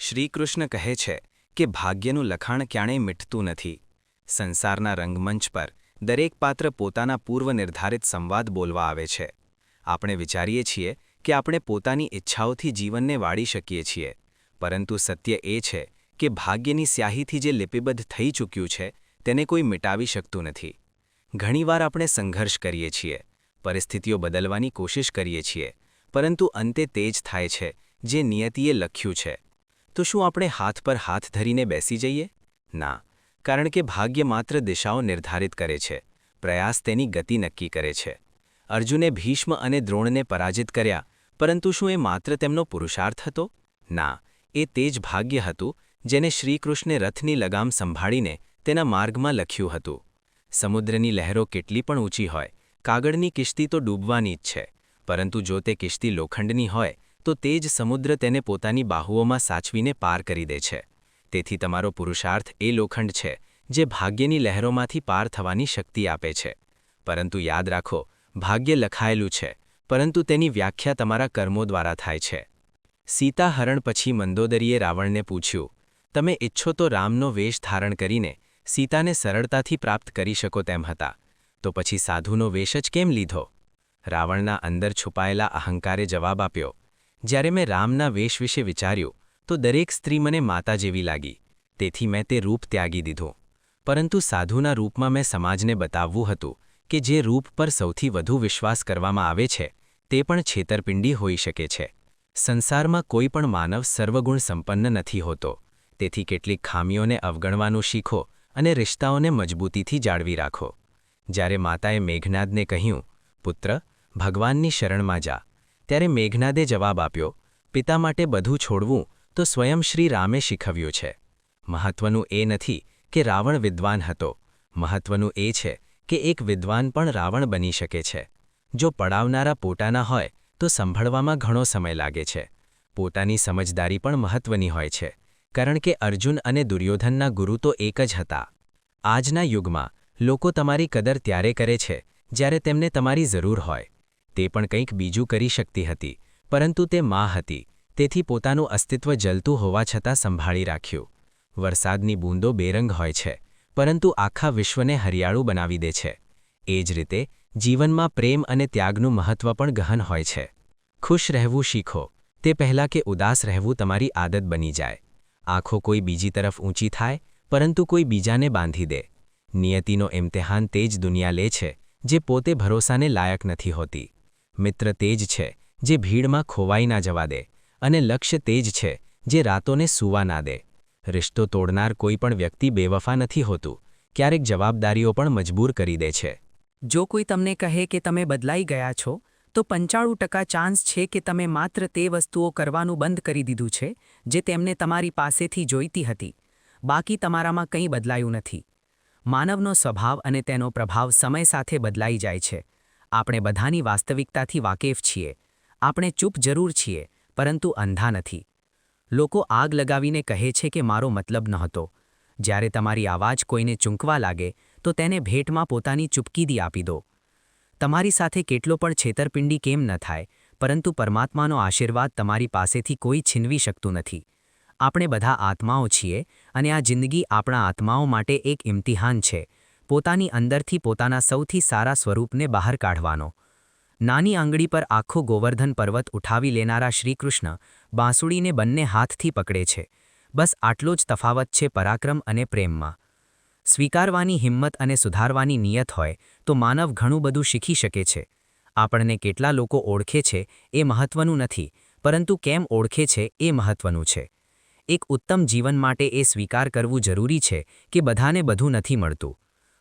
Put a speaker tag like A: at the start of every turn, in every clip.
A: શ્રીકૃષ્ણ કહે છે કે ભાગ્યનું લખાણ ક્યારેય મીટતું નથી. સંસારના રંગમંચ પર દરેક પાત્ર પોતાના પૂર્વ નિર્ધારિત સંવાદ બોલવા આવે છે. આપણે વિચારીએ છીએ કે આપણે પોતાની ઈચ્છાઓથી જીવનને વાળી શકીએ છીએ, પરંતુ સત્ય એ છે કે ભાગ્યની સ્યાહીથી જે લિપિબદ્ધ થઈ ચૂક્યું છે તેને કોઈ મિટાવી શકતું નથી. ઘણીવાર આપણે સંઘર્ષ કરીએ છીએ, પરિસ્થિતિઓ બદલવાની કોશિશ કરીએ છીએ, પરંતુ અંતે તે જ થાય છે જે નિયતિએ લખ્યું છે. તો શું આપણે હાથ પર હાથ ધરીને બેસી જઈએ? ના, કારણ કે ભાગ્ય માત્ર દિશાઓ નિર્ધારિત કરે છે, પ્રયાસ તેની ગતિ નક્કી કરે છે. અર્જુને ભીષ્મ અને દ્રોણને પરાજિત કર્યા, પરંતુ શું એ માત્ર તેમનો પુરુષાર્થ હતો? ના, એ તે જ ભાગ્ય હતું જેને શ્રીકૃષ્ણે રથની લગામ સંભાળીને તેના માર્ગમાં લખ્યું હતું. સમુદ્રની લહેરો કેટલી પણ ઊંચી હોય, કાગળની કિશ્તી તો ડૂબવાની જ છે, પરંતુ જો તે કિશ્તી લોખંડની હોય તો તે જ સમુદ્ર તેને પોતાની બાહુઓમાં સાચવીને પાર કરી દે છે. તેથી તમારો પુરુષાર્થ એ લોખંડ છે જે ભાગ્યની લહેરોમાંથી પાર થવાની શક્તિ આપે છે. પરંતુ યાદ રાખો, ભાગ્ય લખાયેલું છે, પરંતુ તેની વ્યાખ્યા તમારા કર્મો દ્વારા થાય છે. સીતા હરણ પછી મંદોદરીએ રાવણને પૂછ્યું, તમે ઈચ્છો તો રામનો વેશ ધારણ કરીને સીતાને સરળતાથી પ્રાપ્ત કરી શકો તેમ હતા, તો પછી સાધુનો વેશ જ કેમ લીધો? રાવણના અંદર છુપાયેલા અહંકારે જવાબ આપ્યો, જ્યારે મેં રામના વેશ વિશે વિચાર્યું તો દરેક સ્ત્રી મને માતા જેવી લાગી, તેથી મેં તે રૂપ ત્યાગી દીધું. પરંતુ સાધુના રૂપમાં મેં સમાજને બતાવવું હતું કે જે રૂપ પર સૌથી વધુ વિશ્વાસ કરવામાં આવે છે તે પણ છેતરપિંડી હોઈ શકે છે. સંસારમાં કોઈ પણ માનવ સર્વગુણ સંપન્ન નથી હોતો, તેથી કેટલીક ખામીઓને અવગણવાનું શીખો અને રિશ્તાઓને મજબૂતીથી જાળવી રાખો. જ્યારે માતાએ મેઘનાદને કહ્યું, પુત્ર, ભગવાનની શરણમાં જા, ત્યારે મેઘનાદે જવાબ આપ્યો, પિતા માટે બધું છોડવું તો સ્વયં શ્રી રામે શીખવ્યું છે. મહત્વનું એ નથી કે રાવણ વિદ્વાન હતો, મહત્વનું એ છે કે એક વિદ્વાન પણ રાવણ બની શકે છે. જો પડાવનારા પોતાના હોય તો સંભળવામાં ઘણો સમય લાગે છે. પોતાની સમજદારી પણ મહત્વની હોય છે, કારણ કે અર્જુન અને દુર્યોધનના ગુરુ તો એક જ હતા. આજના યુગમાં લોકો તમારી કદર ત્યારે કરે છે જ્યારે તેમને તમારી જરૂર હોય. તે પણ કંઈક બીજું કરી શકતી હતી, પરંતુ તે માં હતી, તેથી પોતાનું અસ્તિત્વ જલતું હોવા છતાં સંભાળી રાખ્યું. વરસાદની બૂંદો બેરંગ હોય છે, પરંતુ આખા વિશ્વને હરિયાળું બનાવી દે છે. એ જ રીતે જીવનમાં પ્રેમ અને ત્યાગનું મહત્વ પણ ગહન હોય છે. ખુશ રહેવું શીખો, તે પહેલાં કે ઉદાસ રહેવું તમારી આદત બની જાય. આંખો કોઈ બીજી તરફ ઊંચી થાય, પરંતુ કોઈ બીજાને બાંધી દે. નિયતિનો ઇમ્તિહાન તે જ દુનિયા લે છે જે પોતે ભરોસાને લાયક નથી હોતી. મિત્ર તે જ છે જે ભીડમાં ખોવાઈ ના જવા દે, અને લક્ષ્ય તે જ છે જે રાતોને સૂવા ના દે. રિશ્તો તોડનાર કોઈ પણ વ્યક્તિ બેવફા નથી હોતું, ક્યારેક જવાબદારીઓ પણ મજબૂર કરી દે છે.
B: જો કોઈ તમને કહે કે તમે બદલાઈ ગયા છો, તો 95% ચાન્સ છે કે તમે માત્ર તે વસ્તુઓ કરવાનું બંધ કરી દીધું છે જે તેમને તમારી પાસેથી જોઈતી હતી. બાકી તમારામાં કંઈ બદલાયું નથી. માનવનો સ્વભાવ અને તેનો પ્રભાવ સમય સાથે બદલાઈ જાય છે. આપણે બધાની વાસ્તવિકતાથી વાકેફ છીએ. આપણે ચૂપ જરૂર છીએ, પરંતુ અંધા નથી. લોકો આગ લગાવીને કહે છે કે મારો મતલબ નહોતો. જ્યારે તમારી આવાજ કોઈને ચૂંકવા લાગે તો તેને ભેટમાં પોતાની ચૂપકીદી આપી દો. તમારી સાથે કેટલો પણ છેતરપિંડી કેમ ન થાય, પરંતુ પરમાત્માનો આશીર્વાદ તમારી પાસેથી કોઈ છીનવી શકતું નથી. આપણે બધા આત્માઓ છીએ, અને આ જિંદગી આપણા આત્માઓ માટે એક ઇમ્તિહાન છે, પોતાની અંદરથી પોતાના સૌથી સારા સ્વરૂપને બહાર કાઢવાનો. નાની આંગળી પર આખો ગોવર્ધન પર્વત ઉઠાવી લેનારા શ્રીકૃષ્ણ બાંસુડીને બંને હાથથી પકડે છે. બસ આટલો જ તફાવત છે પરાક્રમ અને પ્રેમમાં. સ્વીકારવાની હિંમત અને સુધારવાની નિયત હોય તો માનવ ઘણું બધું શીખી શકે છે. આપણને કેટલા લોકો ઓળખે છે એ મહત્વનું નથી, પરંતુ કેમ ઓળખે છે એ મહત્વનું છે. એક ઉત્તમ જીવન માટે એ સ્વીકાર કરવું જરૂરી છે કે બધાને બધું નથી મળતું.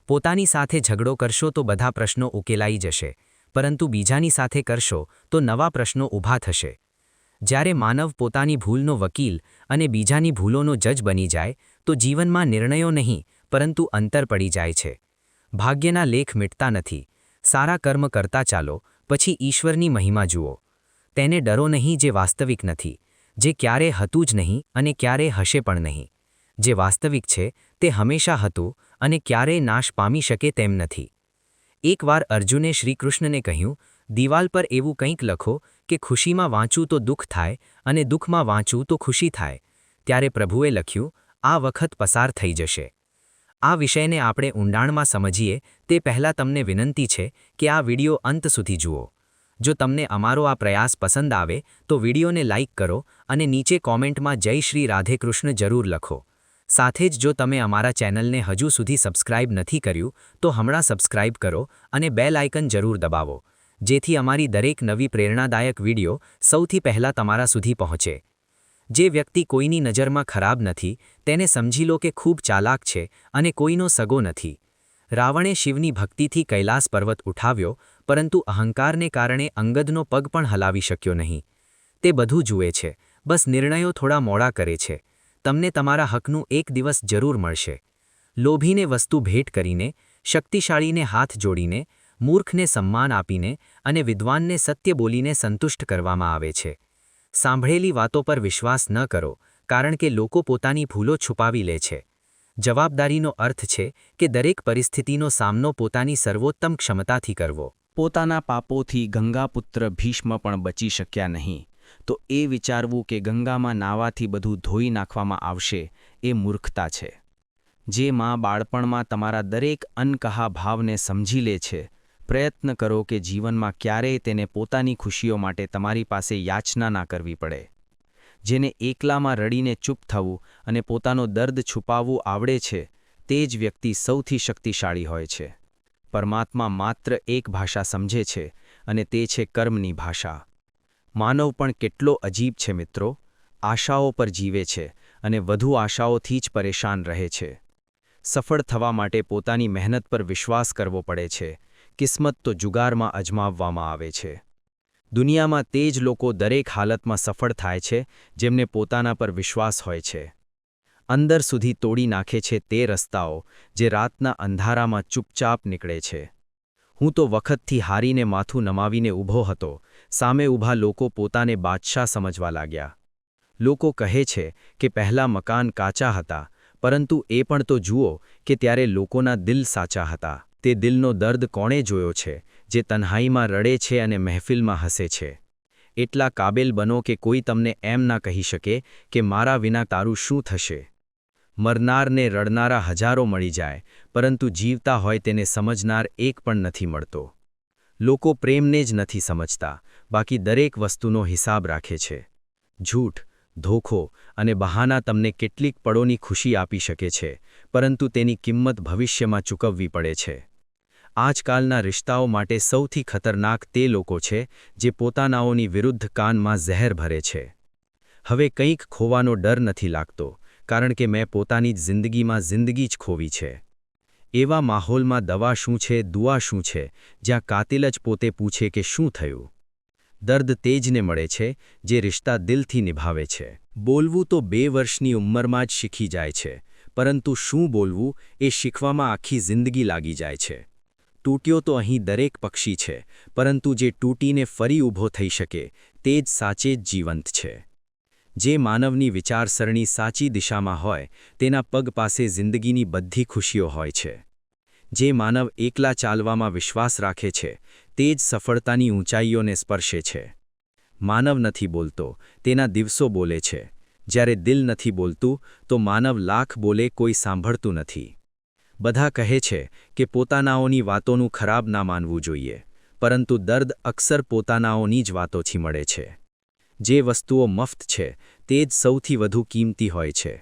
B: પોતાની સાથે ઝઘડો કરશો તો બધા પ્રશ્નો ઉકેલાઈ જશે, પરંતુ બીજાની સાથે કરશો તો નવા પ્રશ્નો ઊભા થશે. જ્યારે માનવ પોતાની ભૂલનો વકીલ અને બીજાની ભૂલોનો જજ બની જાય તો જીવનમાં નિર્ણયો નહીં, પરંતુ અંતર પડી જાય છે. ભાગ્યના લેખ મિટતા નથી. સારા કર્મ કરતા ચાલો, પછી ઈશ્વરની મહિમા જુઓ. તેને ડરો નહીં જે વાસ્તવિક નથી, જે ક્યારે હતું જ નહીં અને ક્યારે હશે પણ નહીં. જે વાસ્તવિક છે તે હંમેશા હતું અને ક્યારેય નાશ પામી શકે તેમ નથી. એકવાર અર્જુને શ્રીકૃષ્ણને કહ્યું, દિવાલ પર એવું કંઈક લખો કે ખુશીમાં વાંચું તો દુઃખ થાય અને દુઃખમાં વાંચું તો ખુશી થાય. ત્યારે પ્રભુએ લખ્યું, આ વખત પસાર થઈ જશે. આ વિષયને આપણે ઊંડાણમાં સમજીએ તે પહેલાં તમને વિનંતી છે કે આ વિડિયો અંત સુધી જુઓ. જો તમને અમારો આ પ્રયાસ પસંદ આવે તો વિડિયોને લાઇક કરો અને નીચે કોમેન્ટમાં જય શ્રી રાધેકૃષ્ણ જરૂર લખો. સાથે જ જો તમે અમારા ચેનલને હજુ સુધી સબસ્ક્રાઇબ નથી કર્યું તો હમણાં સબસ્ક્રાઇબ કરો અને બેલ આઇકન જરૂર દબાવો, જેથી અમારી દરેક નવી પ્રેરણાદાયક વિડિયો સૌથી પહેલાં તમારા સુધી પહોંચે. જે વ્યક્તિ કોઈની નજરમાં ખરાબ નથી તેને સમજી લો કે ખૂબ ચાલાક છે અને કોઈનો સગો નથી. રાવણે શિવની ભક્તિથી કૈલાસ પર્વત ઉઠાવ્યો, પરંતુ અહંકારને કારણે અંગદનો પગ પણ હલાવી શક્યો નહીં. તે બધું જુએ છે, બસ નિર્ણયો થોડા મોડા કરે છે. તમને તમારા હકનું એક દિવસ જરૂર મળશે. લોભીને વસ્તુ ભેટ કરીને, શક્તિશાળીને હાથ જોડીને, મૂર્ખને સન્માન આપીને અને વિદ્વાનને સત્ય બોલીને સંતુષ્ટ કરવામાં આવે છે. સાંભળેલી વાતો પર વિશ્વાસ ન કરો, કારણ કે લોકો પોતાની ભૂલો છુપાવી લે છે. જવાબદારીનો અર્થ છે કે દરેક પરિસ્થિતિનો સામનો પોતાની સર્વોત્તમ ક્ષમતાથી કરવો.
A: પોતાના પાપોથી ગંગાપુત્ર ભીષ્મ પણ બચી શક્યા નહીં, તો એ વિચારવું કે ગંગામાં નાવાથી બધું ધોઈ નાખવામાં આવશે એ મૂર્ખતા છે. જે માં બાળપણમાં તમારા દરેક અનકહા ભાવને સમજી લે છે, પ્રયત્ન કરો કે જીવનમાં ક્યારેય તેને પોતાની ખુશીઓ માટે તમારી પાસે યાચના ના કરવી પડે. જેને એકલામાં રડીને ચૂપ થવું અને પોતાનો દર્દ છુપાવવું આવડે છે તે જ વ્યક્તિ સૌથી શક્તિશાળી હોય છે. પરમાત્મા માત્ર એક ભાષા સમજે છે અને તે છે કર્મની ભાષા. માનવ પણ કેટલો અજીબ છે મિત્રો, આશાઓ પર જીવે છે અને વધુ આશાઓથી જ પરેશાન રહે છે. સફળ થવા માટે પોતાની મહેનત પર વિશ્વાસ કરવો પડે છે. કિસ્મત તો જુગારમાં અજમાવવામાં આવે છે. દુનિયામાં તે જ લોકો દરેક હાલતમાં સફળ થાય છે જેમને પોતાના પર વિશ્વાસ હોય છે. અંદર સુધી તોડી નાખે છે તે રસ્તાઓ જે રાતના અંધારામાં ચૂપચાપ નીકળે છે. હું તો વખતથી હારીને માથું નમાવીને ઊભો હતો. સામે ઊભા લોકો પોતાને બાદશાહ સમજવા લાગ્યા. લોકો કહે છે કે પહેલાં મકાન કાચા હતા, પરંતુ એ પણ તો જુઓ કે ત્યારે લોકોના દિલ સાચા હતા. તે દિલનો દર્દ કોણે જોયો છે જે તન્હાઈમાં રડે છે અને મહેફિલમાં હસે છે? એટલા કાબેલ બનો કે કોઈ તમને એમ ના કહી શકે કે મારા વિના તારું શું થશે. મરનારને રડનારા હજારો મળી જાય, પરંતુ જીવતા હોય તેને સમજનાર એક પણ નથી મળતો. લોકો પ્રેમને જ નથી સમજતા, બાકી દરેક વસ્તુનો હિસાબ રાખે છે. झूठ, ધોખો અને બહાના તમને કેટલીક પળોની ખુશી આપી શકે છે, પરંતુ તેની કિંમત ભવિષ્યમાં ચૂકવવી પડે છે. આજકાલના રિશ્તાઓ માટે સૌથી ખતરનાક તે લોકો છે જે પોતાનાઓની વિરુદ્ધ કાનમાં ઝેર ભરે છે. હવે કંઈક ખોવાનો ડર નથી લાગતો, કારણ કે મેં પોતાની જ જિંદગીમાં જિંદગી જ ખોવી છે. એવા માહોલમાં દવા શું છે, દુઆ શું છે, જ્યાં કાતિલ જ પોતે પૂછે કે શું થયું? દર્દ તેજને મળે છે જે રિશ્તા દિલથી નિભાવે છે. બોલવું તો 2 વર્ષની ઉંમરમાં જ શીખી જાય છે, પરંતુ શું બોલવું એ શીખવામાં આખી જિંદગી લાગી જાય છે. તૂટ્યો તો અહીં દરેક પક્ષી છે, પરંતુ જે તૂટીને ફરી ઊભો થઈ શકે તે જ સાચે જ જીવંત છે. જે માનવની વિચારસરણી સાચી દિશામાં હોય તેના પગ પાસે જિંદગીની બધી ખુશીઓ હોય છે. જે માનવ એકલા ચાલવામાં વિશ્વાસ રાખે છે તે જ સફળતાની ઊંચાઈઓને સ્પર્શે છે. માનવ નથી બોલતો, તેના દિવસો બોલે છે. જ્યારે દિલ નથી બોલતું તો માનવ લાખ બોલે કોઈ સાંભળતું નથી. બધા કહે છે કે પોતાનાઓની વાતોનું ખરાબ ના માનવું જોઈએ, પરંતુ દર્દ અક્સર પોતાનાઓની જ વાતોથી મળે છે. જે વસ્તુઓ મફત છે તે જ સૌથી વધુ કિંમતી હોય છે.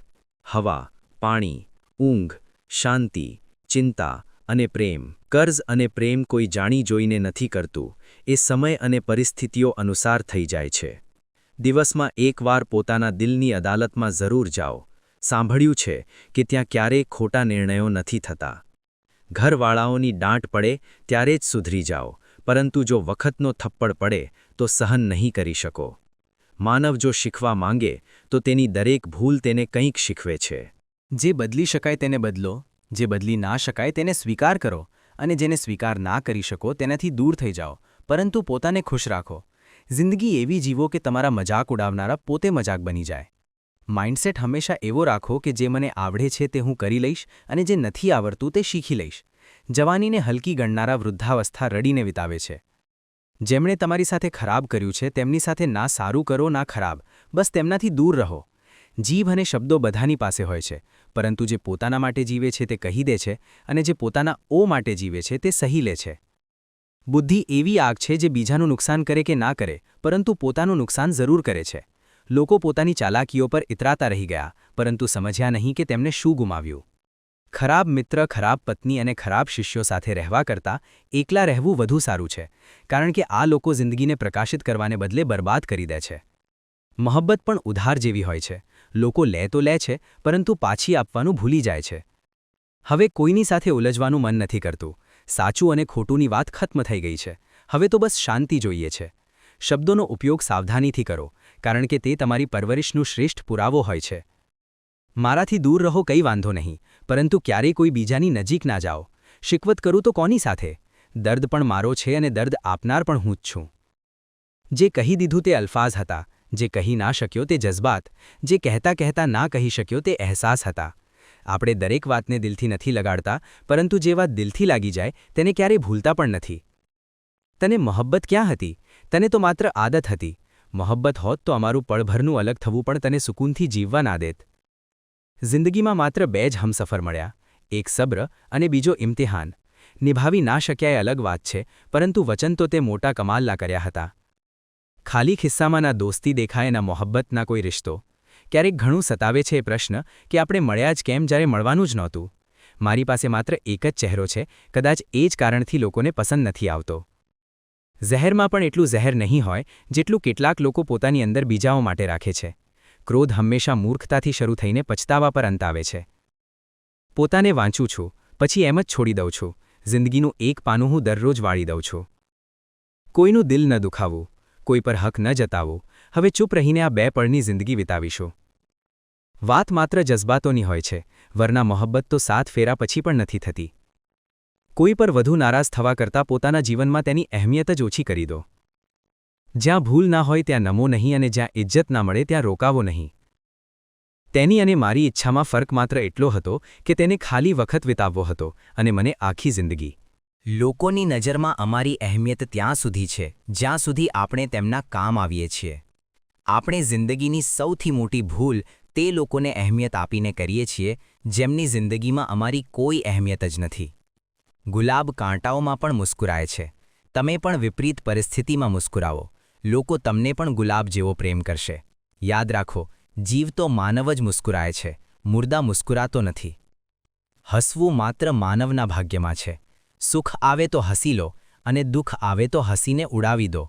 A: હવા, પાણી, ઊંઘ, શાંતિ, ચિંતા અને પ્રેમ. કર્જ અને પ્રેમ કોઈ જાણી જોઈને નથી કરતું, એ સમય અને પરિસ્થિતિઓ અનુસાર થઈ જાય છે. દિવસમાં એકવાર પોતાના દિલની અદાલતમાં જરૂર જાઓ. સાંભળ્યું છે કે ત્યાં ક્યારેય ખોટા નિર્ણયો નથી થતા. ઘરવાળાઓની દાંટ પડે ત્યારે જ સુધરી જાઓ, પરંતુ જો વખતનો થપ્પડ પડે તો સહન નહીં કરી શકો. માનવ જો શીખવા માંગે તો તેની દરેક ભૂલ તેને કંઈક શીખવે છે.
C: જે બદલી શકાય તેને બદલો, જે બદલી ના શકાય તેને સ્વીકાર કરો, અને જેને સ્વીકાર ના કરી શકો તેનાથી દૂર થઈ જાઓ, પરંતુ પોતાને ખુશ રાખો. જિંદગી એવી જીવો કે તમારા મજાક ઉડાવનારા પોતે મજાક બની જાય. માઇન્ડસેટ હંમેશા એવો રાખો કે જે મને આવડે છે તે હું કરી લઈશ અને જે નથી આવડતું તે શીખી લઈશ. જવાનીને હલકી ગણનારા વૃદ્ધાવસ્થા રડીને વિતાવે છે. જેમણે તમારી સાથે ખરાબ કર્યું છે તેમની સાથે ના સારું કરો ના ખરાબ, બસ તેમનાથી દૂર રહો. જીભ અને શબ્દો બધાની પાસે હોય છે, પરંતુ જે પોતાના માટે જીવે છે તે કહી દે છે અને જે પોતાના ઓ માટે જીવે છે તે સહી લે છે. બુદ્ધિ એવી આગ છે જે બીજાનું નુકસાન કરે કે ના કરે, પરંતુ પોતાનું નુકસાન જરૂર કરે છે. લોકો પોતાની ચાલાકીઓ પર ઇતરાતા રહી ગયા, પરંતુ સમજ્યા નહીં કે તેમને શું ગુમાવ્યું. ખરાબ મિત્ર, ખરાબ પત્ની અને ખરાબ શિષ્યો સાથે રહેવા કરતાં એકલા રહેવું વધુ સારું છે, કારણ કે આ લોકો જિંદગીને પ્રકાશિત કરવાને બદલે બરબાદ કરી દે છે. મોહબ્બત પણ ઉધાર જેવી હોય છે. લોકો લે તો લે છે, પરંતુ પાછી આપવાનું ભૂલી જાય છે. હવે કોઈની સાથે ઉલઝવાનું મન નથી કરતું. સાચું અને ખોટુંની વાત ખત્મ થઈ ગઈ છે. હવે તો બસ શાંતિ જોઈએ છે. શબ્દોનો ઉપયોગ સાવધાનીથી કરો, કારણ કે તે તમારી પરવરિશનું શ્રેષ્ઠ પુરાવો હોય છે. મારાથી દૂર રહો કંઈ વાંધો નહીં, પરંતુ ક્યારેય કોઈ બીજાની નજીક ના જાઓ. શિકવત કરું તો કોની સાથે? દર્દ પણ મારો છે અને દર્દ આપનાર પણ હું જ છું. જે કહી દીધું તે અલ્ફાઝ હતા, જે કહી ના શક્યો તે જજ્બાત, જે કહેતા કહેતા ના કહી શક્યો તે અહેસાસ હતા. આપણે દરેક વાતને દિલથી નથી લગાડતા, પરંતુ જે વાત દિલથી લાગી જાય તેને ક્યારેય ભૂલતા પણ નથી. તને મોહબ્બત ક્યાં હતી? તને તો માત્ર આદત હતી. મોહબ્બત હોત તો અમારું પળભરનું અલગ થવું પણ તને સુકૂનથી જીવવા ના દેત. જિંદગીમાં માત્ર બે જ હમસફર મળ્યા, એક સબ્ર અને બીજો ઇમ્તિહાન. નિભાવી ના શક્યા એ અલગ વાત છે, પરંતુ વચન તો તે મોટા કમાલના કર્યા હતા. ખાલી ખિસ્સામાં ના દોસ્તી દેખાય ના મોહબ્બત ના કોઈ રિશ્તો. ક્યારેક ઘણું સતાવે છે એ પ્રશ્ન કે આપણે મળ્યા જ કેમ જ્યારે મળવાનું જ નહોતું. મારી પાસે માત્ર એક જ ચહેરો છે, કદાચ એ જ કારણથી લોકોને પસંદ નથી આવતો. ઝહેરમાં પણ એટલું ઝહેર નહીં હોય જેટલું કેટલાક લોકો પોતાની અંદર બીજાઓ માટે રાખે છે. ક્રોધ હંમેશા મૂર્ખતાથી શરૂ થઈને પછતાવા પર અંત આવે છે. પોતાને વાંચું છું, પછી એમ જ છોડી દઉં છું. જિંદગીનું એક પાનું હું દરરોજ વાળી દઉં છું. કોઈનું દિલ ન દુખાવું, કોઈ પર હક ન જતાવવું. હવે ચૂપ રહીને આ બે પળની જિંદગી વિતાવીશું. વાત માત્ર જજ્બાતોની હોય છે, વરના મોહબ્બત તો 7 ફેરા પછી પણ નથી થતી. કોઈ પર વધુ નારાજ થવા કરતાં પોતાના જીવનમાં તેની અહેમિયત જ ઓછી કરી દો. જ્યાં ભૂલ ના હોય ત્યાં નમો નહીં અને જ્યાં ઇજ્જત ના મળે ત્યાં રોકાવો નહીં. તેની અને મારી ઈચ્છામાં ફરક માત્ર એટલો હતો કે તેને ખાલી વખત વિતાવવો હતો અને મને આખી જિંદગી.
A: લોકોની નજરમાં અમારી અહેમિયત ત્યાં સુધી છે જ્યાં સુધી આપણે તેમના કામ આવીએ છીએ. આપણે જિંદગીની સૌથી મોટી ભૂલ તે લોકોને અહેમિયત આપીને કરીએ છીએ જેમની જિંદગીમાં અમારી કોઈ અહેમિયત જ નથી. ગુલાબ કાંટાઓમાં પણ મુસ્કુરાય છે. તમે પણ વિપરીત પરિસ્થિતિમાં મુસ્કુરાવો, લોકો તમને પણ ગુલાબ જેવો પ્રેમ કરશે. યાદ રાખો, જીવતો માનવ જ મુસ્કુરાય છે, મુર્દા મુસ્કુરાતો નથી. હસવું માત્ર માનવના ભાગ્યમાં છે. સુખ આવે તો હસી લો અને દુઃખ આવે તો હસીને ઉડાવી દો.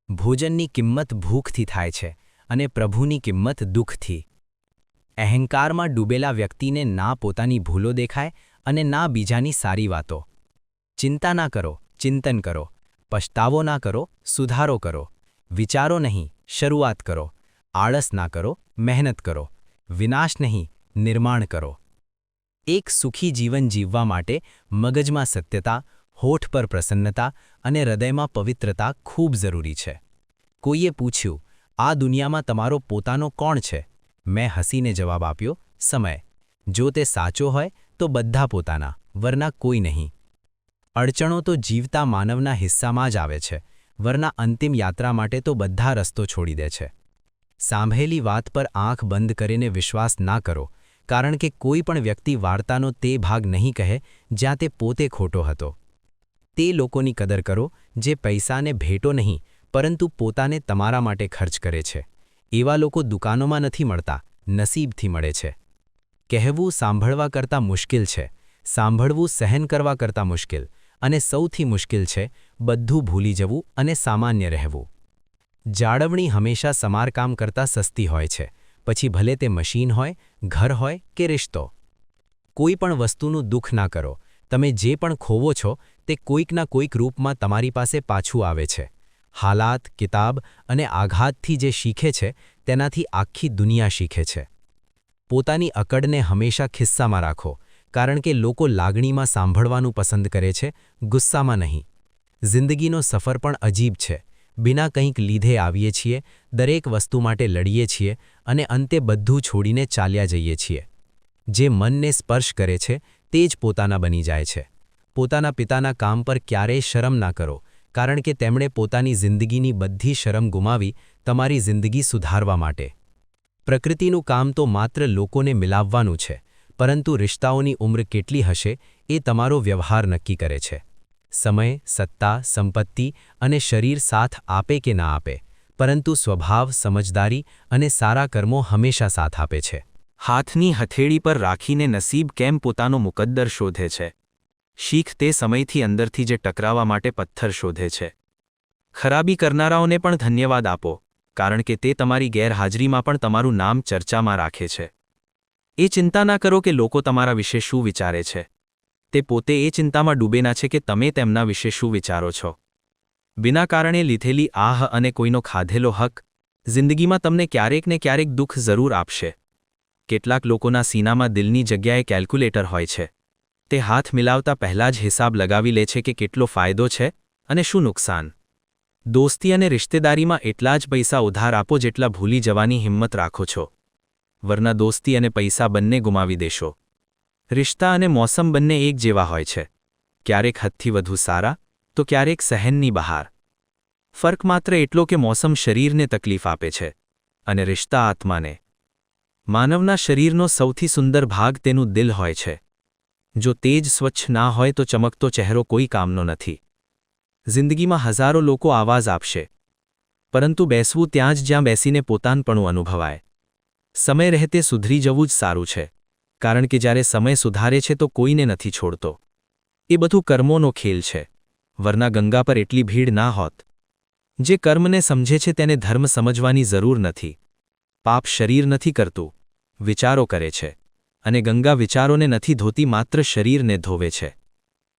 A: ભોજનની કિંમત ભૂખથી થાય છે અને પ્રભુની કિંમત દુઃખથી. અહંકારમાં ડૂબેલા વ્યક્તિને ના પોતાની ભૂલો દેખાય અને ના બીજાની સારી વાતો. ચિંતા ના કરો, ચિંતન કરો. પછતાવો ના કરો, સુધારો કરો. વિચારો નહીં, શરૂઆત કરો. આળસ ના કરો, મહેનત કરો. વિનાશ નહીં, નિર્માણ કરો. એક સુખી જીવન જીવવા માટે મગજમાં સત્યતા, હોઠ પર પ્રસન્નતા અને હૃદયમાં પવિત્રતા ખૂબ જરૂરી છે. કોઈએ પૂછ્યું, આ દુનિયામાં તમારો પોતાનો કોણ છે? મેં હસીને જવાબ આપ્યો, સમય. જો તે સાચો હોય તો બધા પોતાના, વરના કોઈ નહીં. અડચણો તો જીવતા માનવના હિસ્સામાં જ આવે છે, વરના અંતિમ યાત્રા માટે તો બધા રસ્તો છોડી દે છે. સાંભળેલી વાત પર આંખ બંધ કરીને વિશ્વાસ ના કરો, કારણ કે કોઈ પણ વ્યક્તિ વાર્તાનો તે ભાગ નહીં કહે જ્યાં તે પોતે ખોટો હતો. તે લોકોની કદર કરો જે પૈસાને ભેટો નહીં, પરંતુ પોતાને તમારા માટે ખર્ચ કરે છે. એવા લોકો દુકાનોમાં નથી મળતા, નસીબથી મળે છે. કહેવું સાંભળવા કરતાં મુશ્કેલ છે, સાંભળવું સહન કરવા કરતાં મુશ્કેલ, અને સૌથી મુશ્કેલ છે બધું ભૂલી જવું અને સામાન્ય રહેવું. જાળવણી હંમેશા સમારકામ કરતાં સસ્તી હોય છે, પછી ભલે તે મશીન હોય, ઘર હોય કે રિશ્તો. કોઈ પણ વસ્તુનું દુઃખ ના કરો. તમે જે પણ ખોવો છો તે કોઈકના કોઈક રૂપમાં તમારી પાસે પાછું આવે છે. હાલાત, કિતાબ અને આઘાતથી જે શીખે છે તેનાથી આખી દુનિયા શીખે છે. પોતાની અકડને હંમેશા ખિસ્સામાં રાખો, કારણ કે લોકો લાગણીમાં સાંભળવાનું પસંદ કરે છે, ગુસ્સામાં નહીં. જિંદગીનો સફર પણ અજીબ છે. બિના કંઈક લીધે આવીએ છીએ, દરેક વસ્તુ માટે લડીએ છીએ અને અંતે બધું છોડીને ચાલ્યા જઈએ છીએ. જે મનને સ્પર્શ કરે છે તે જ પોતાના બની જાય છે. પોતાના પિતાના કામ પર ક્યારેય શરમ ના કરો, કારણ કે તેમણે પોતાની જિંદગીની બધી શરમ ગુમાવી તમારી જિંદગી સુધારવા માટે.
D: પ્રકૃતિનું કામ તો માત્ર લોકોને મિલાવવાનું છે, પરંતુ રિશ્તાઓની ઉંમર કેટલી હશે એ તમારો વ્યવહાર નક્કી કરે છે. સમય, સત્તા, સંપત્તિ અને શરીર સાથ આપે કે ના આપે, પરંતુ સ્વભાવ, સમજદારી અને સારા કર્મો હંમેશા સાથ આપે છે.
A: હાથની હથેળી પર રાખીને નસીબ કેમ પોતાનો મુકદ્દર શોધે છે? શીખ તે સમયથી અંદરથી જે ટકરાવા માટે પથ્થર શોધે છે. ખરાબી કરનારાઓને પણ ધન્યવાદ આપો, કારણ કે તે તમારી ગેરહાજરીમાં પણ તમારું નામ ચર્ચામાં રાખે છે. એ ચિંતા ના કરો કે લોકો તમારા વિશે શું વિચારે છે. તે પોતે એ ચિંતામાં ડૂબેલા છે કે તમે તેમના વિશે શું વિચારો છો. બિના કારણે લીધેલી આહ અને કોઈનો ખાધેલો હક જિંદગીમાં તમને ક્યારેક ને ક્યારેક દુઃખ જરૂર આપશે. કેટલાક લોકોના સીનામાં દિલની જગ્યાએ કેલ્ક્યુલેટર હોય છે. તે હાથ મિલાવતા પહેલાં જ હિસાબ લગાવી લે છે કે કેટલો ફાયદો છે અને શું નુકસાન. દોસ્તી અને રિશ્તેદારીમાં એટલા જ પૈસા ઉધાર આપો જેટલા ભૂલી જવાની હિંમત રાખો છો. વરના દોસ્તી અને પૈસા બંને ગુમાવી દેશો. રિશ્તા અને મોસમ બંને એક જેવા હોય છે, ક્યારેક હદથી વધુ સારા તો ક્યારેક સહનની બહાર. ફર્ક માત્ર એટલો કે મોસમ શરીરને તકલીફ આપે છે અને રિશ્તા આત્માને. માનવના શરીરનો સૌથી સુંદર ભાગ તેનું દિલ હોય છે. જો તે જ સ્વચ્છ ના હોય તો ચમકતો ચહેરો કોઈ કામનો નથી. જિંદગીમાં હજારો લોકો આવાજ આપશે, પરંતુ બેસવું ત્યાં જ જ્યાં બેસીને પોતાનપણું અનુભવાય. સમય રહેતે સુધરી જવું જ સારું છે, કારણ કે જ્યારે સમય સુધારે છે તો કોઈને નથી છોડતો. એ બધું કર્મોનો ખેલ છે, વરના ગંગા પર એટલી ભીડ ના હોત. જે કર્મને સમજે છે તેને ધર્મ સમજવાની જરૂર નથી. પાપ શરીર નથી કરતું, વિચારો કરે છે, અને ગંગા વિચારોને નથી ધોતી, માત્ર શરીરને ધોવે છે.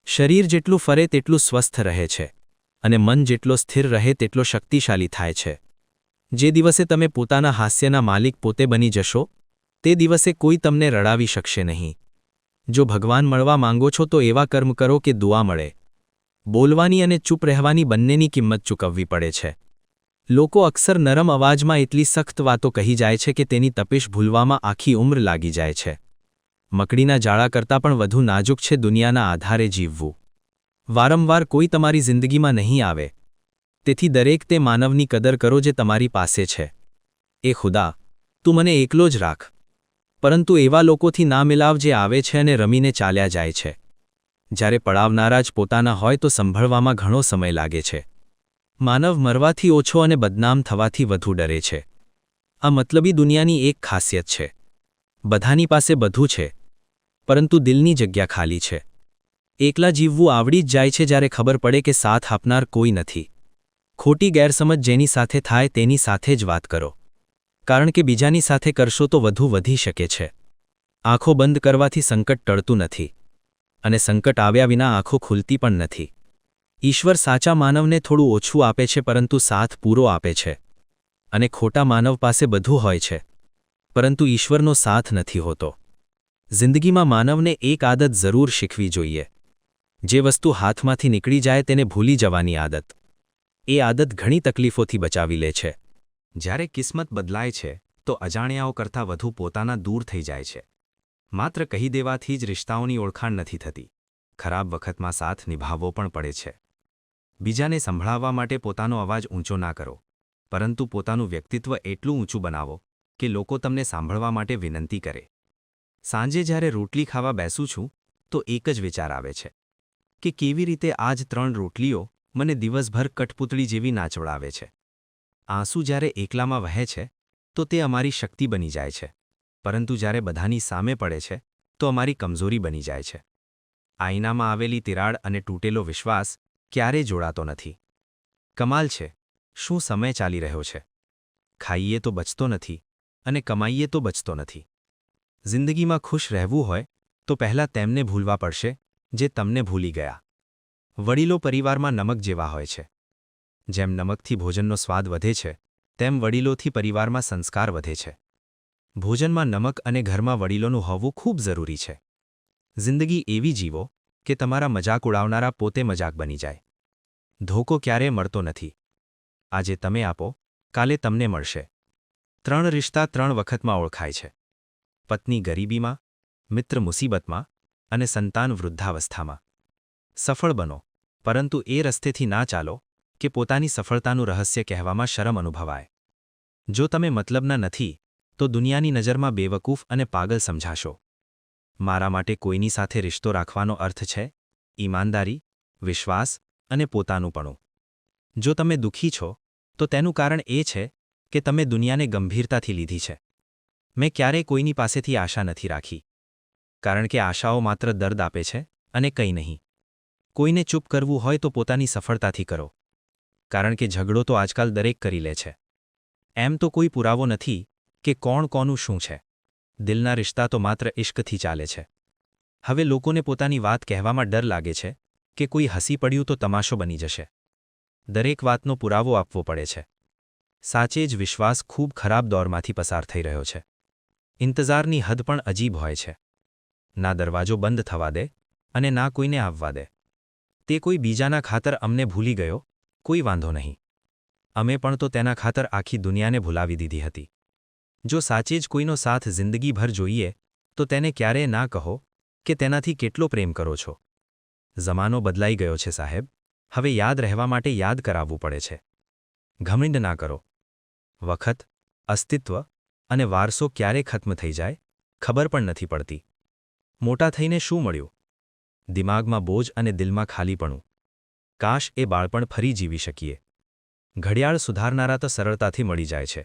A: શરીર જેટલું ફરે તેટલું સ્વસ્થ રહે છે, અને મન જેટલો સ્થિર રહે તેટલો શક્તિશાળી થાય છે. જે દિવસે તમે પોતાના હાસ્યના માલિક પોતે બની જશો, તે દિવસે કોઈ તમને રડાવી શકશે નહીં. જો ભગવાન મળવા માંગો છો તો એવા કર્મ કરો કે દુઆ મળે. બોલવાની અને ચૂપ રહેવાની બંનેની કિંમત ચૂકવવી પડે છે. લોકો અક્સર નરમ અવાજમાં એટલી સખ્ત વાતો કહી જાય છે કે તેની તપિશ ભૂલવામાં આખી ઉંમર લાગી જાય છે. મકડીના જાળા કરતાં પણ વધુ નાજુક છે દુનિયાના આધારે જીવવું. વારંવાર કોઈ તમારી જિંદગીમાં નહીં આવે, તેથી દરેક તે માનવની કદર કરો જે તમારી પાસે છે. એ ખુદા, તું મને એકલો જ રાખ, પરંતુ એવા લોકોથી ના મિલાવ જે આવે છે અને રમીને ચાલ્યા જાય છે. જ્યારે પડાવનારા જ પોતાના હોય તો સંભળવામાં ઘણો સમય લાગે છે. માનવ મરવાથી ઓછો અને બદનામ થવાથી વધુ ડરે છે. આ મતલબી દુનિયાની એક ખાસિયત છે. બધાની પાસે બધું છે, પરંતુ દિલની જગ્યા ખાલી છે. એકલા જીવવું આવડી જ જાય છે જ્યારે ખબર પડે કે સાથ આપનાર કોઈ નથી. ખોટી ગેરસમજ જેની સાથે થાય તેની સાથે જ વાત કરો, કારણ કે બીજાની સાથે કરશો તો વધુ વધી શકે છે. આંખો બંધ કરવાથી સંકટ ટળતું નથી, અને સંકટ આવ્યા વિના આંખો ખુલતી પણ નથી. ઈશ્વર સાચા માનવને થોડું ઓછું આપે છે પરંતુ સાથ પૂરો આપે છે, અને ખોટા માનવ પાસે બધું હોય છે, પરંતુ ઈશ્વરનો સાથ નથી હોતો. જિંદગીમાં માનવને એક આદત જરૂર શીખવી જોઈએ. જે વસ્તુ હાથમાંથી નીકળી જાય તેને ભૂલી જવાની આદત. એ આદત ઘણી તકલીફોથી બચાવી લે છે.
E: જ્યારે કિસ્મત બદલાય છે તો અજાણ્યાઓ કરતાં વધુ પોતાના દૂર થઈ જાય છે. માત્ર કહી દેવાથી જ રિશ્તાઓની ઓળખાણ નથી થતી. ખરાબ વખતમાં સાથ નિભાવવો પણ પડે છે. બીજાને સંભળાવવા માટે પોતાનો અવાજ ઊંચો ના કરો, પરંતુ પોતાનું વ્યક્તિત્વ એટલું ઊંચું બનાવો કે લોકો તમને સાંભળવા માટે વિનંતી કરે. સાંજે જ્યારે રોટલી ખાવા બેસું છું તો એક જ વિચાર આવે છે કે કેવી રીતે આજ 3 રોટલીઓ મને દિવસભર કઠપૂતળી જેવી નાચવડાવે છે. આંસુ જ્યારે એકલામાં વહે છે તો તે અમારી શક્તિ બની જાય છે, પરંતુ જ્યારે બધાની સામે પડે છે તો અમારી કમજોરી બની જાય છે. આઈનામાં આવેલી તિરાડ અને તૂટેલો વિશ્વાસ ક્યારેય જોડાતો નથી. કમાલ છે, શું સમય ચાલી રહ્યો છે. ખાઈએ તો બચતો નથી અને કમાઈએ તો બચતો નથી. જિંદગીમાં ખુશ રહેવું હોય તો પહેલાં તેમને ભૂલવા પડશે જે તમને ભૂલી ગયા. વડીલો પરિવારમાં નમક જેવા હોય છે. જેમ નમકથી ભોજનનો સ્વાદ વધે છે, તેમ વડીલોથી પરિવારમાં સંસ્કાર વધે છે. ભોજનમાં નમક અને ઘરમાં વડીલોનું હોવું ખૂબ જરૂરી છે. જિંદગી એવી જીવો કે તમારા મજાક ઉડાવનારા પોતે મજાક બની જાય. ધોકો ક્યારેય મળતો નથી. આજે તમે આપો, કાલે તમને મળશે. 3 રિશ્તા 3 વખતમાં ઓળખાય છે. પત્ની ગરીબીમાં, મિત્ર મુસીબતમાં અને સંતાન વૃદ્ધાવસ્થામાં. સફળ બનો, પરંતુ એ રસ્તેથી ના ચાલો કે પોતાની સફળતાનું રહસ્ય કહેવામાં શરમ અનુભવાય. જો તમે મતલબના નથી તો દુનિયાની નજરમાં બેવકૂફ અને પાગલ સમજાશો. મારા માટે કોઈની સાથે રિશ્તો રાખવાનો અર્થ છે ઈમાનદારી, વિશ્વાસ અને પોતાનુંપણું. જો તમે દુઃખી છો તો તેનું કારણ એ છે કે તમે દુનિયાને ગંભીરતાથી લીધી છે. મેં ક્યારેય કોઈની પાસેથી આશા નથી રાખી, કારણ કે આશાઓ માત્ર દર્દ આપે છે અને કંઈ નહીં. કોઈને ચૂપ કરવું હોય તો પોતાની સફળતાથી કરો, કારણ કે ઝઘડો તો આજકાલ દરેક કરી લે છે. એમ તો કોઈ પુરાવો નથી કે કોણ કોનું શું છે. દિલના રિશ્તા તો માત્ર ઇશ્કથી ચાલે છે. હવે લોકોને પોતાની વાત કહેવામાં ડર લાગે છે કે કોઈ હસી પડ્યું તો તમાશો બની જશે. દરેક વાતનો પુરાવો આપવો પડે છે. સાચે જ વિશ્વાસ ખૂબ ખરાબ દોરમાંથી પસાર થઈ રહ્યો છે. ઇંતજારની હદ પણ અજીબ હોય છે. ના દરવાજો બંધ થવા દે અને ના કોઈને આવવા દે. તે કોઈ બીજાના ખાતર અમને ભૂલી ગયો, કોઈ વાંધો નહીં. અમે પણ તો તેના ખાતર આખી દુનિયાને ભૂલાવી દીધી હતી. જો સાચે જ કોઈનો સાથ જિંદગીભર જોઈએ તો તેને ક્યારેય ના કહો કે તેનાથી કેટલો પ્રેમ કરો છો. જમાનો બદલાઈ ગયો છે સાહેબ. હવે યાદ રહેવા માટે યાદ કરાવવું પડે છે. ઘમંડ ના કરો. વખત, અસ્તિત્વ અને વારસો ક્યારે ખત્મ થઈ જાય ખબર પણ નથી પડતી. મોટા થઈને શું મળ્યું? દિમાગમાં બોજ અને દિલમાં ખાલીપણું. કાશ એ બાળપણ ફરી જીવી શકીએ. ઘડિયાળ સુધારનારા તો સરળતાથી મળી જાય છે,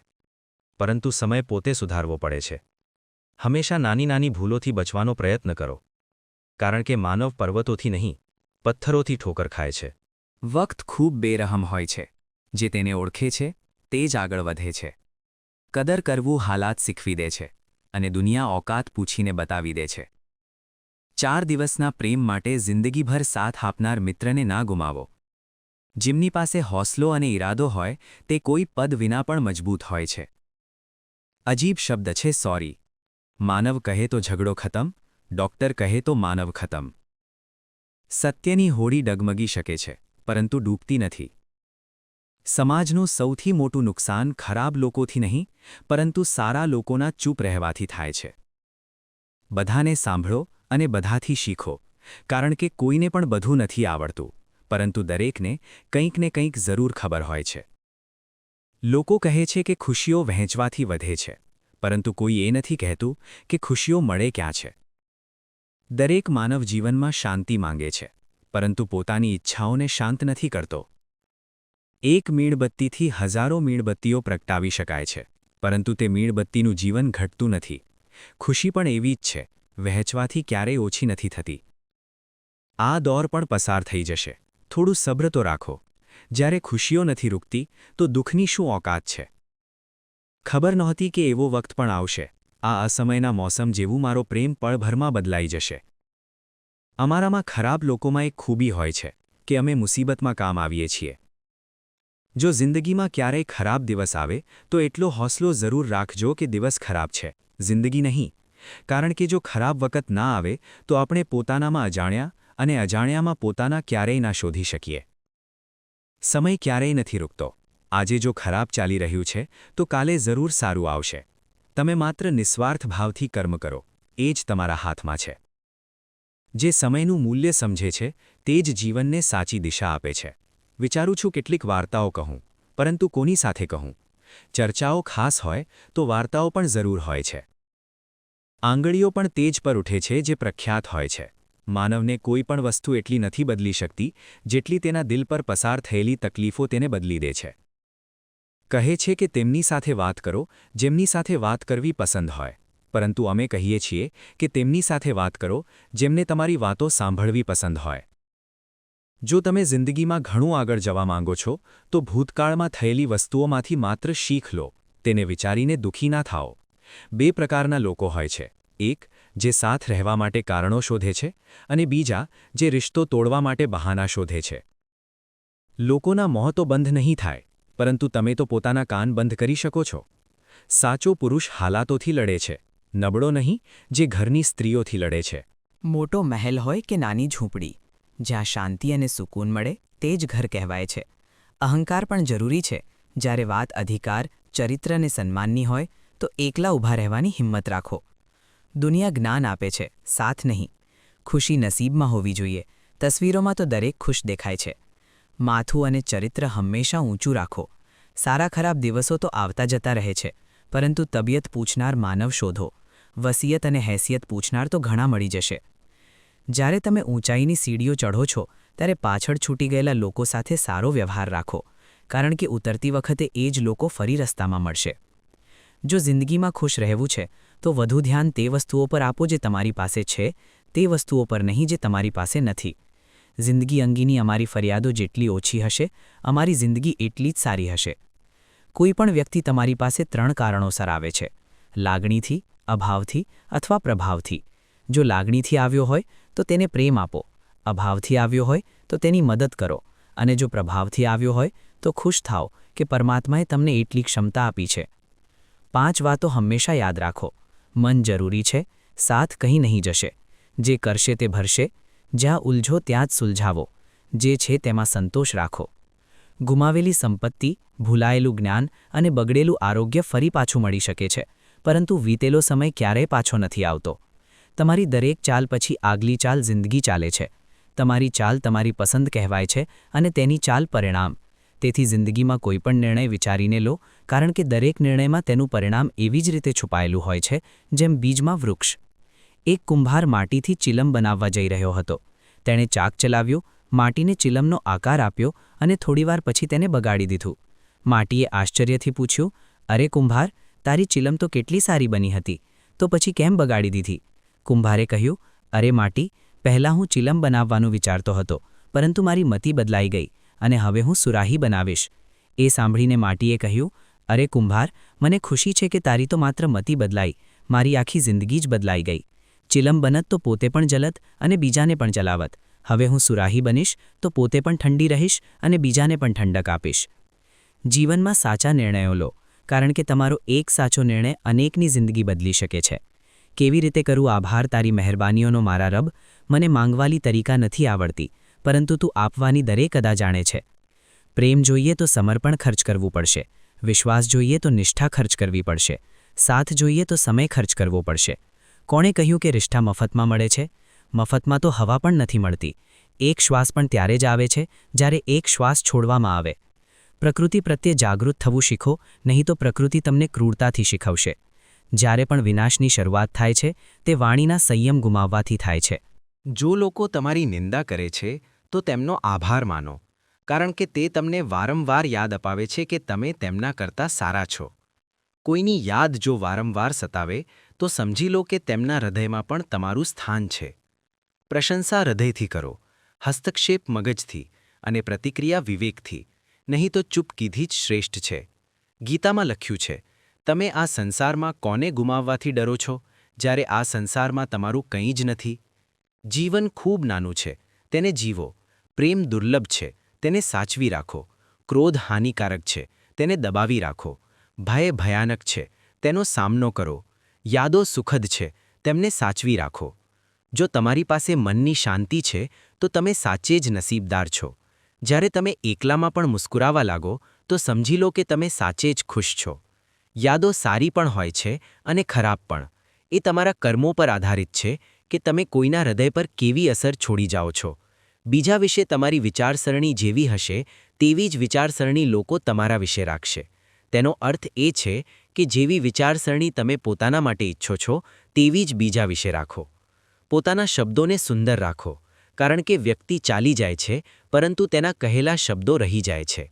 E: પરંતુ સમય પોતે સુધારવો પડે છે. હંમેશા નાની નાની ભૂલોથી બચવાનો પ્રયત્ન કરો, કારણ કે માનવ પર્વતોથી નહીં, પથ્થરોથી ઠોકર ખાય છે.
A: વક્ત ખૂબ બેરહમ હોય છે. જે તેને ઓળખે છે તે જ આગળ વધે છે. કદર કરવું હાલાત શીખવી દે છે અને દુનિયા ઓકાત પૂછીને બતાવી દે છે. 4 દિવસના પ્રેમ માટે જિંદગીભર સાથ આપનાર મિત્રને ના ગુમાવો. જેમની પાસે હોંસલો અને ઈરાદો હોય તે કોઈ પદ વિના પણ મજબૂત હોય છે. અજીબ શબ્દ છે સોરી. માનવ કહે તો ઝઘડો ખતમ, ડોક્ટર કહે તો માનવ ખતમ. સત્યની હોડી ડગમગી શકે છે, પરંતુ ડૂબતી નથી. સમાજનું સૌથી મોટું નુકસાન ખરાબ લોકોથી નહીં, પરંતુ સારા લોકોના ચૂપ રહેવાથી થાય છે. બધાને સાંભળો અને બધાથી શીખો, કારણ કે કોઈને પણ બધું નથી આવડતું, પરંતુ દરેકને કંઈક ને કંઈક જરૂર ખબર હોય છે. લોકો કહે છે કે ખુશીઓ વહેંચવાથી વધે છે, પરંતુ કોઈ એ નથી કહેતું કે ખુશીઓ મળે ક્યાં છે. દરેક માનવ જીવનમાં શાંતિ માંગે છે, પરંતુ પોતાની ઈચ્છાઓને શાંત નથી કરતો. એક મીણબત્તીથી હજારો મીણબત્તીઓ પ્રગટાવી શકાય છે, પરંતુ તે મીણબત્તીનું જીવન ઘટતું નથી. ખુશી પણ એવી જ છે, વહેંચવાથી ક્યારેય ઓછી નથી થતી. આ દોર પણ પસાર થઈ જશે, થોડું સબ્ર તો રાખો. જ્યારે ખુશીઓ નથી રૂકતી તો દુઃખની શું ઓકાત છે. ખબર નહોતી કે એવો વખત પણ આવશે. આ અસમયના મોસમ જેવું મારો પ્રેમ પળભરમાં બદલાઈ જશે. અમારામાં ખરાબ લોકોમાં એક ખૂબી હોય છે કે અમે મુસીબતમાં કામ આવીએ છીએ. જો જિંદગીમાં ક્યારેય ખરાબ દિવસ આવે તો એટલો હોંસલો જરૂર રાખજો કે દિવસ ખરાબ છે, જિંદગી નહીં. કારણ કે જો ખરાબ વખત ના આવે તો આપણે પોતાનામાં અજાણ્યા અને અજાણ્યામાં પોતાના ક્યારેય ના શોધી શકીએ. સમય ક્યારેય નથી રૂકતો. આજે જો ખરાબ ચાલી રહ્યું છે તો કાલે જરૂર સારું આવશે. તમે માત્ર નિસ્વાર્થ ભાવથી કર્મ કરો, એ જ તમારા હાથમાં છે. જે સમયનું મૂલ્ય સમજે છે તે જ જીવનને સાચી દિશા આપે છે. વિચારું છું કેટલીક વાર્તાઓ કહું, પરંતુ કોની સાથે કહું? ચર્ચાઓ ખાસ હોય તો વાર્તાઓ પણ જરૂર હોય છે. આંગળીઓ પણ તેજ પર ઉઠે છે જે પ્રખ્યાત હોય છે. માનવને કોઈ પણ વસ્તુ એટલી નથી બદલી શકતી જેટલી તેના દિલ પર પસાર થયેલી તકલીફો તેને બદલી દે છે. કહે છે કે તેમની સાથે વાત કરો જેમની સાથે વાત કરવી પસંદ હોય, પરંતુ અમે કહીએ છીએ કે તેમની સાથે વાત કરો જેમને તમારી વાતો સાંભળવી પસંદ હોય. જો તમે જિંદગીમાં ઘણું આગળ જવા માંગો છો તો ભૂતકાળમાં થયેલી વસ્તુઓમાંથી માત્ર શીખ લો, તેને વિચારીને દુઃખી ના થાઓ. 2 પ્રકારના લોકો હોય છે. એક જે સાથ રહેવા માટે કારણો શોધે છે અને બીજા જે રિશ્તો તોડવા માટે બહાના શોધે છે. લોકોના મોં તો બંધ નહીં થાય, પરંતુ તમે તો પોતાના કાન બંધ કરી શકો છો. સાચો પુરુષ હાલાતોથી લડે છે, નબળો નહીં જે ઘરની સ્ત્રીઓથી લડે છે.
B: મોટો મહેલ હોય કે નાની ઝૂંપડી, જ્યાં શાંતિ અને સુકૂન મળે તે જ ઘર કહેવાય છે. અહંકાર પણ જરૂરી છે. જ્યારે વાત અધિકાર, ચરિત્ર અને સન્માનની હોય તો એકલા ઊભા રહેવાની હિંમત રાખો. દુનિયા જ્ઞાન આપે છે, સાથ નહીં. ખુશી નસીબમાં હોવી જોઈએ. તસવીરોમાં તો દરેક ખુશ દેખાય છે. માથું અને ચરિત્ર હંમેશા ઊંચું રાખો. સારા ખરાબ દિવસો તો આવતા જતા રહે છે, પરંતુ તબિયત પૂછનાર માનવ શોધો. વસિયત અને હેસિયત પૂછનાર તો ઘણા મળી જશે. જ્યારે તમે ઊંચાઈની સીડીઓ ચઢો છો ત્યારે પાછળ છૂટી ગયેલા લોકો સાથે સારો વ્યવહાર રાખો, કારણ કે ઉતરતી વખતે એ જ લોકો ફરી રસ્તામાં મળશે. જો જિંદગીમાં ખુશ રહેવું છે તો વધુ ધ્યાન તે વસ્તુઓ પર આપો જે તમારી પાસે છે, તે વસ્તુઓ પર નહીં જે તમારી પાસે નથી. જિંદગી અંગેની અમારી ફરિયાદો જેટલી ઓછી હશે, અમારી જિંદગી એટલી જ સારી હશે. કોઈ પણ વ્યક્તિ તમારી પાસે 3 કારણોસર આવે છે: લાગણીથી, અભાવથી અથવા પ્રભાવથી. જો લાગણીથી આવ્યો હોય તો તેને પ્રેમ આપો, અભાવથી આવ્યો હોય તો તેની મદદ કરો, અને જો પ્રભાવથી આવ્યો હોય તો ખુશ થાઓ કે પરમાત્માએ તમને એટલી ક્ષમતા આપી છે. 5 વાતો હંમેશા યાદ રાખો. મન જરૂરી છે, સાથ કંઈ નહીં જશે. જે કરશે તે ભરશે. જ્યાં ઉલઝો ત્યાં જ સુલઝાવો. જે છે તેમાં સંતોષ રાખો. ગુમાવેલી સંપત્તિ, ભૂલાયેલું જ્ઞાન અને બગડેલું આરોગ્ય ફરી પાછું મળી શકે છે, પરંતુ વીતેલો સમય ક્યારેય પાછો નથી આવતો. તમારી દરેક ચાલ પછી આગલી ચાલ જિંદગી ચાલે છે. તમારી ચાલ તમારી પસંદ કહેવાય છે અને તેની ચાલ પરિણામ. તેથી જિંદગીમાં કોઈપણ નિર્ણય વિચારીને લો, કારણ કે દરેક નિર્ણયમાં તેનું પરિણામ એવી જ રીતે છુપાયેલું હોય છે જેમ બીજમાં વૃક્ષ. એક કુંભાર માટીથી ચિલમ બનાવવા જઈ રહ્યો હતો. તેણે ચાક ચલાવ્યું, માટીને ચિલમનો આકાર આપ્યો અને થોડીવાર પછી તેને બગાડી દીધું. માટીએ આશ્ચર્યથી પૂછ્યું, અરે કુંભાર, તારી ચિલમ તો કેટલી સારી બની હતી, તો પછી કેમ બગાડી દીધી? કુંભારે કહ્યું, અરે માટી, પહેલાં હું ચિલમ બનાવવાનું વિચારતો હતો, પરંતુ મારી મતિ બદલાઈ ગઈ અને હવે હું સુરાહી બનાવીશ. એ સાંભળીને માટીએ કહ્યું, અરે કુંભાર, મને ખુશી છે કે તારી તો માત્ર મતિ બદલાઈ, મારી આખી જિંદગી જ બદલાઈ ગઈ. ચિલમ બનત તો પોતે પણ જલત અને બીજાને પણ જલાવત. હવે હું સુરાહી બનીશ તો પોતે પણ ઠંડી રહીશ અને બીજાને પણ ઠંડક આપીશ. જીવનમાં સાચા નિર્ણયો લો, કારણ કે તમારો એક સાચો નિર્ણય અનેકની જિંદગી બદલી શકે છે. કેવી રીતે કરું આભાર તારી મહેરબાનીઓનો મારા રબ? મને માંગવાલી તરીકા નથી આવડતી, પરંતુ તું આપવાની દરેક અદા જાણે છે. પ્રેમ જોઈએ તો સમર્પણ ખર્ચ કરવું પડશે. વિશ્વાસ જોઈએ તો નિષ્ઠા ખર્ચ કરવી પડશે. સાથ જોઈએ તો સમય ખર્ચ કરવો પડશે. કોણે કહ્યું કે રિશ્તા મફતમાં મળે છે? મફતમાં તો હવા પણ નથી મળતી. એક શ્વાસ પણ ત્યારે જ આવે છે જ્યારે એક શ્વાસ છોડવામાં આવે. પ્રકૃતિ પ્રત્યે જાગૃત થવું શીખો, નહીં તો પ્રકૃતિ તમને ક્રૂરતાથી શીખવશે. જ્યારે પણ વિનાશની શરૂઆત થાય છે તે વાણીના સંયમ ગુમાવવાથી થાય છે.
A: જો લોકો તમારી નિંદા કરે છે તો તેમનો આભાર માનો, કારણ કે તે તમને વારંવાર યાદ અપાવે છે કે તમે તેમના કરતાં સારા છો. કોઈની યાદ જો વારંવાર સતાવે તો સમજી લો કે તેમના હૃદયમાં પણ તમારું સ્થાન છે. પ્રશંસા હૃદયથી કરો, હસ્તક્ષેપ મગજથી અને પ્રતિક્રિયા વિવેકથી, નહીં તો ચૂપકીથી જ શ્રેષ્ઠ છે. ગીતામાં લખ્યું છે, તમે આ સંસારમાં કોને ગુમાવવાથી ડરો છો, જ્યારે આ સંસારમાં તમારું કંઈ જ નથી? જીવન ખૂબ નાનું છે, તેને જીવો. પ્રેમ દુર્લભ છે, તેને સાચવી રાખો. ક્રોધ હાનિકારક છે, તેને દબાવી રાખો. ભય ભયાનક છે, તેનો સામનો કરો. યાદો સુખદ છે, તેમને સાચવી રાખો. જો તમારી પાસે મનની શાંતિ છે તો તમે સાચે જ નસીબદાર છો. જ્યારે તમે એકલામાં પણ મુસ્કુરાવા લાગો તો સમજી લો કે તમે સાચે જ ખુશ છો. યાદો સારી પણ હોય છે અને ખરાબ પણ. એ તમારા કર્મો પર આધારિત છે કે તમે કોઈના હૃદય પર કેવી અસર છોડી જાઓ છો. બીજા વિશે તમારી વિચારસરણી જેવી હશે તેવી જ વિચારસરણી લોકો તમારા વિશે રાખશે. તેનો અર્થ એ છે કે જેવી વિચારસરણી તમે પોતાના માટે ઈચ્છો છો તેવી જ બીજા વિશે રાખો. પોતાના શબ્દોને સુંદર રાખો, કારણ કે વ્યક્તિ ચાલી જાય છે પરંતુ તેના કહેલા શબ્દો રહી જાય છે.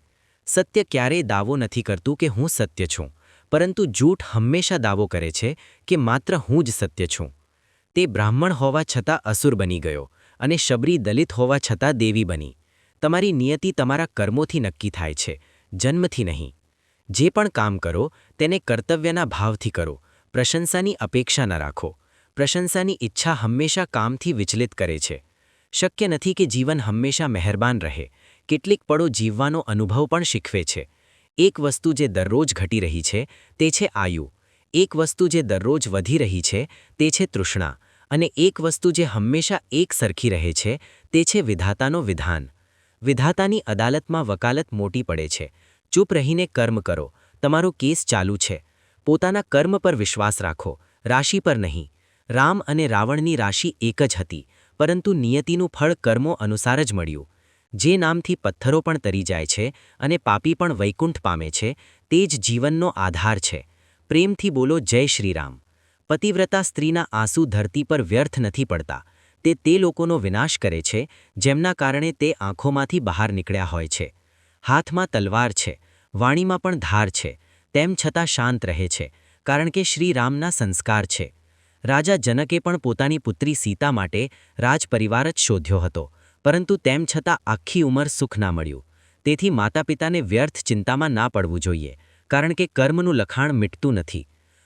A: સત્ય ક્યારેય દાવો નથી કરતું કે હું સત્ય છું, પરંતુ જૂઠ હંમેશા દાવો કરે છે કે માત્ર હું જ સત્ય છું. તે બ્રાહ્મણ હોવા છતાં અસુર બની ગયો અને શબરી દલિત હોવા છતાં દેવી બની. તમારી નિયતિ તમારા કર્મોથી નક્કી થાય છે, જન્મથી નહીં. જે પણ કામ કરો તેને કર્તવ્યના ભાવથી કરો. પ્રશંસાની અપેક્ષા ન રાખો. પ્રશંસાની ઈચ્છા હંમેશા કામથી વિચલિત કરે છે. શક્ય નથી કે જીવન હંમેશા મહેરબાન રહે. કેટલીક પળો જીવવાનો અનુભવ પણ શીખવે છે. એક વસ્તુ જે દરરોજ ઘટી રહી છે તે છે આયુ. એક વસ્તુ જે દરરોજ વધી રહી છે તે છે તૃષ્ણા. અને એક વસ્તુ જે હંમેશા એક સરખી રહે છે તે છે વિધાતાનો વિધાન. વિધાતાની અદાલતમાં વકાલત મોટી પડે છે. ચૂપ રહીને કર્મ કરો. તમારો કેસ ચાલુ છે. પોતાના કર્મ પર વિશ્વાસ રાખો, રાશિ પર નહીં. રામ અને રાવણની રાશિ એક જ હતી, પરંતુ નિયતિનું ફળ કર્મો અનુસાર જ મળ્યું. જે નામથી પથ્થરો પણ તરી જાય છે અને પાપી પણ વૈકુંઠ પામે છે, તે જ જીવનનો આધાર છે.
F: પ્રેમથી બોલો જય શ્રીરામ. પતિવ્રતા સ્ત્રીના આંસુ ધરતી પર વ્યર્થ નથી પડતા. તે લોકોનો વિનાશ કરે છે જેમના કારણે તે આંખોમાંથી બહાર નીકળ્યા હોય છે. હાથમાં તલવાર છે, વાણીમાં પણ ધાર છે, તેમ છતાં શાંત રહે છે, કારણ કે શ્રીરામના સંસ્કાર છે. રાજા જનકે પણ પોતાની પુત્રી સીતા માટે રાજપરિવાર જ શોધ્યો હતો, પરંતુ તેમ છતાં આખી ઉંમર સુખ ના મળ્યું. તેથી માતાપિતાને વ્યર્થ ચિંતામાં ના પડવું જોઈએ, કારણ કે કર્મનું લખાણ મીટતું નથી.